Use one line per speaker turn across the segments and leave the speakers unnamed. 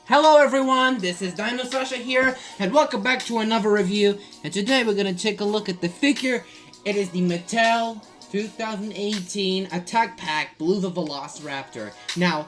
Hello everyone, this is DinoSasha here, and welcome back to another review, and today we're going to take a look at the figure. It is the Mattel 2018 Attack Pack Blue the Velociraptor. Now,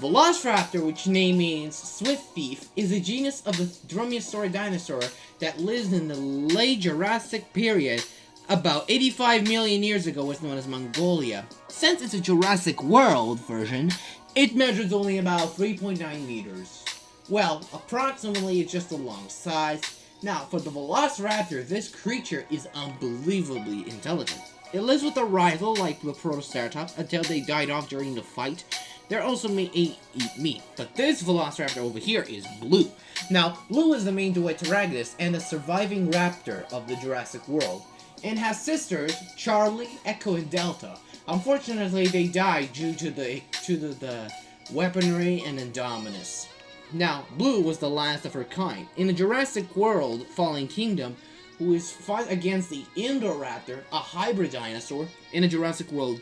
Velociraptor, which name means Swift Thief, is a genus of the dromaeosaur dinosaur that lives in the late Jurassic period. About 85 million years ago was known as Mongolia. Since it's a Jurassic World version, it measures only about 3.9 meters. Well, approximately it's just a long size. Now, for the Velociraptor, this creature is unbelievably intelligent. It lives with a rival like the Protoceratops until they died off during the fight. They're also may eat meat, but this Velociraptor over here is Blue. Now, Blue is the main Duetaragdus and the surviving raptor of the Jurassic World, and has sisters Charlie, Echo, and Delta. Unfortunately, they died due to the weaponry and Indominus. Now, Blue was the last of her kind. In the Jurassic World Fallen Kingdom, who is fought against the Indoraptor, a hybrid dinosaur, in the Jurassic World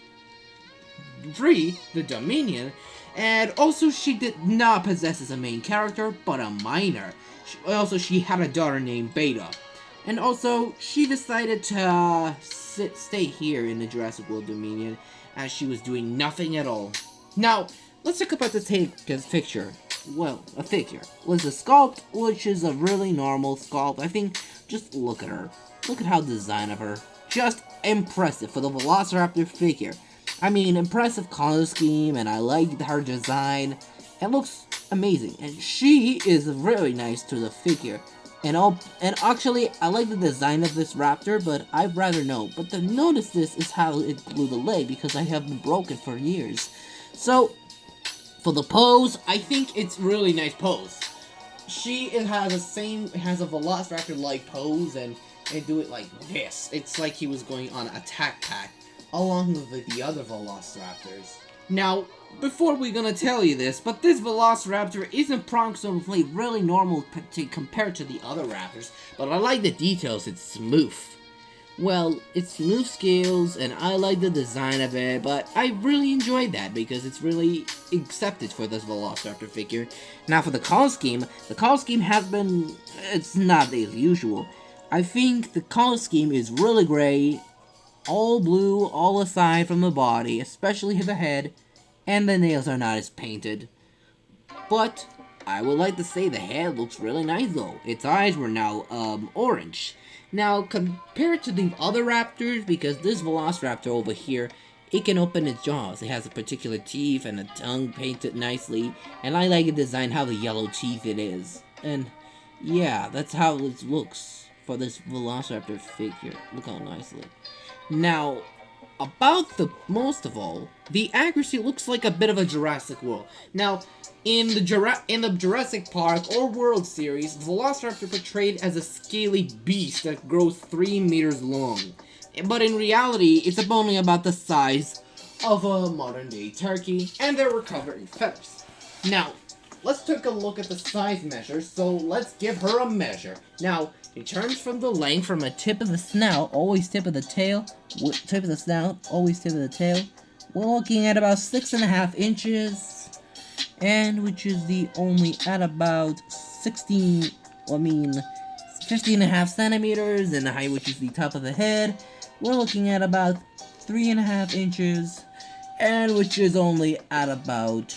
3, the Dominion, and also she did not possess as a main character, but a minor. She had a daughter named Beta. And also, she decided to stay here in the Jurassic World Dominion, as she was doing nothing at all. Now, let's talk about the picture. Well, a figure. Was a sculpt, which is a really normal sculpt. I think, just look at her. Look at how design of her. Just impressive for the Velociraptor figure. I mean, impressive color scheme, and I like her design. It looks amazing, and she is really nice to the figure. And actually, I like the design of this raptor, but I'd rather know. But to notice this is how it blew the leg, because I have been broken for years. So, for the pose, I think it's really nice pose. It has a Velociraptor-like pose, and do it like this. It's like he was going on Attack Pack, along with the other Velociraptors. Now, before we're gonna tell you this, but this Velociraptor is approximately really normal compared to the other raptors, but I like the details. It's smooth. Well, it's smooth scales, and I like the design of it, but I really enjoyed that because it's really accepted for this Velociraptor figure. Now for the color scheme has been, it's not as usual. I think the color scheme is really great, all blue, all aside from the body, especially the head, and the nails are not as painted. But I would like to say the head looks really nice though. Its eyes were now orange. Now, compared to the other raptors, because this Velociraptor over here, it can open its jaws. It has a particular teeth and a tongue painted nicely, and I like the design how the yellow teeth it is. And yeah, that's how it looks for this Velociraptor figure. Look how nicely. Now, most of all, the accuracy looks like a bit of a Jurassic World. Now, in the Jurassic Park or World series, the Velociraptor portrayed as a scaly beast that grows 3 meters long. But in reality, it's only about the size of a modern-day turkey, and they're covered in feathers. Now, let's take a look at the size measures, so let's give her a measure. Now, in terms from the length, from the tip of the snout, always tip of the tail, tip of the snout, always tip of the tail, we're looking at about 6.5 inches, and which is only at about 50.5 centimeters, and the height, which is the top of the head, we're looking at about 3.5 inches, and which is only at about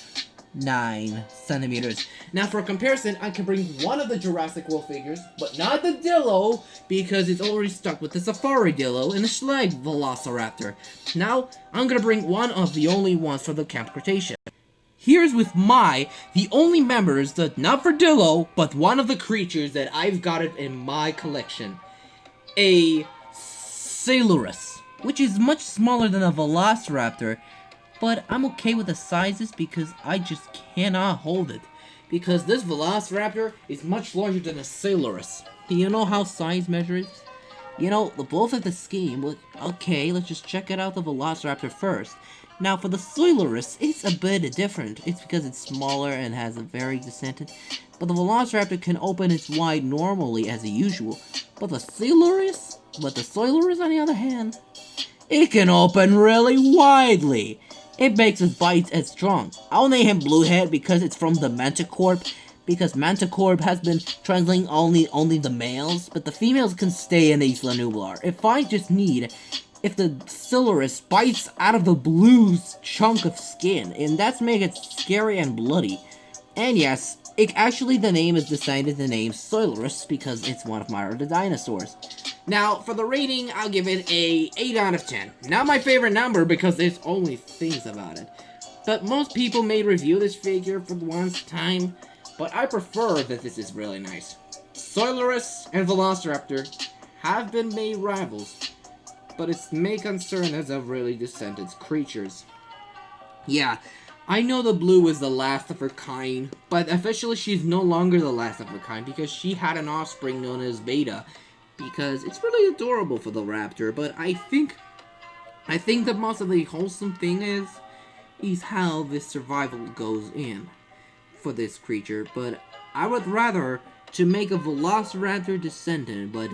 9 centimeters. Now for comparison, I can bring one of the Jurassic World figures, but not the Dillo, because it's already stuck with the Safari Dillo and the Schlag Velociraptor. Now, I'm gonna bring one of the only ones for the Camp Cretaceous. Here's with the only members, not for Dillo, but one of the creatures that I've got it in my collection. A Sailurus, which is much smaller than a Velociraptor, but I'm okay with the sizes because I just cannot hold it. Because this Velociraptor is much larger than a Sailurus. Do you know how size measures? You know, both of the scheme, okay, let's just check it out the Velociraptor first. Now for the Sailurus, it's a bit different. It's because it's smaller and has a very descendant. But the Velociraptor can open its wide normally as usual. But the Sailurus on the other hand, it can open really widely. It makes its bites as strong. I'll name him Bluehead because it's from the Manticorp, because Manticore has been translating only the males, but the females can stay in Isla Nublar. If the Silurus bites out of the blue's chunk of skin, and that's make it scary and bloody. And yes, the name is decided the name Silurus because it's one of my other dinosaurs. Now, for the rating, I'll give it a 8 out of 10. Not my favorite number because there's only things about it. But most people may review this figure for the one time, but I prefer that this is really nice. Silurus and Velociraptor have been made rivals, but its main concern as of really descended creatures. Yeah, I know the blue is the last of her kind, but officially she's no longer the last of her kind because she had an offspring known as Beta, because it's really adorable for the raptor, but I think the most of the wholesome thing is how this survival goes in for this creature, but I would rather to make a Velociraptor descendant, but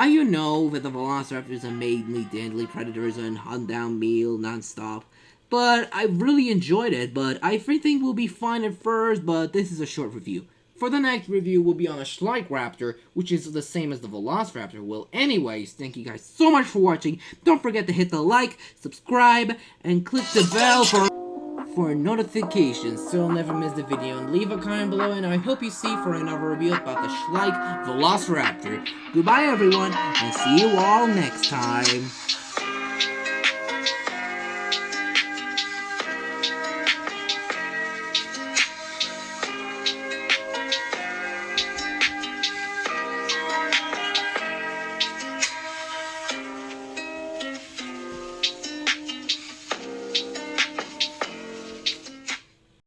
you know that the Velociraptors are mainly deadly predators and hunt down meal non-stop. But I really enjoyed it, but I think we'll be fine at first, but this is a short review. For the next review, we'll be on a Schleikraptor, which is the same as the Velociraptor. Well, anyways, thank you guys so much for watching. Don't forget to hit the like, subscribe, and click the bell for notifications so you'll never miss the video, and leave a comment below, and I hope you see for another review about the Schleik Velociraptor. Goodbye everyone, and see you all next time.